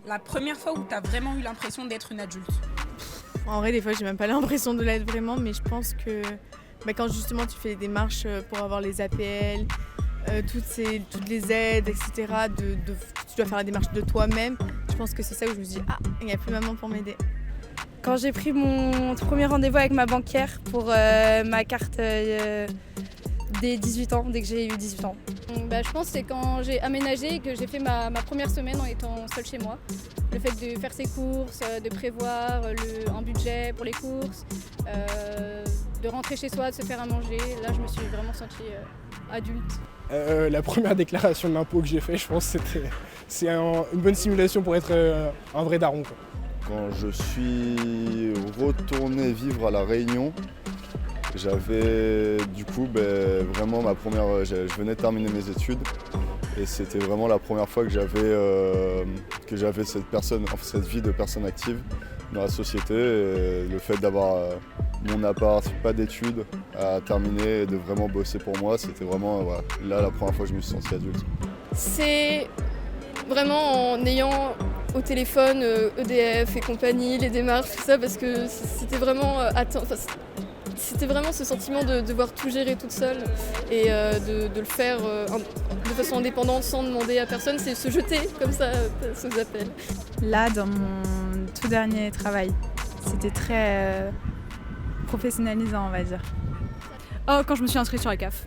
La première fois où tu as vraiment eu l'impression d'être une adulte? En vrai, des fois, j'ai même pas l'impression de l'être vraiment, mais je pense que quand justement tu fais les démarches pour avoir les APL, toutes les aides, etc., tu dois faire la démarche de toi-même, je pense que c'est ça où je me dis « Ah, il n'y a plus maman pour m'aider ». Quand j'ai pris mon premier rendez-vous avec ma banquière pour ma carte dès 18 ans, dès que j'ai eu 18 ans. Je pense que c'est quand j'ai aménagé et que j'ai fait ma première semaine en étant seule chez moi. Le fait de faire ses courses, de prévoir un budget pour les courses, de rentrer chez soi, de se faire à manger. Là, je me suis vraiment sentie adulte. La première déclaration de l'impôt que j'ai fait, je pense que c'est une bonne simulation pour être un vrai daron, quoi. Quand je suis retourné vivre à La Réunion, j'avais du coup vraiment je venais de terminer mes études et c'était vraiment la première fois que j'avais cette vie de personne active dans la société. Et le fait d'avoir mon appart, pas d'études à terminer et de vraiment bosser pour moi, c'était vraiment là la première fois que je me suis senti adulte. C'est vraiment en ayant au téléphone EDF et compagnie, les démarches, tout ça, parce que c'était vraiment c'était vraiment ce sentiment de devoir tout gérer toute seule et de le faire de façon indépendante sans demander à personne, c'est se jeter comme ça sous appel. Là, dans mon tout dernier travail, c'était très professionnalisant, on va dire. Oh, quand je me suis inscrite sur la CAF.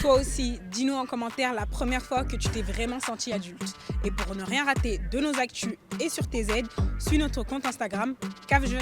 Toi aussi, dis-nous en commentaire la première fois que tu t'es vraiment senti adulte. Et pour ne rien rater de nos actus et sur tes aides, suis notre compte Instagram CAF Jeune.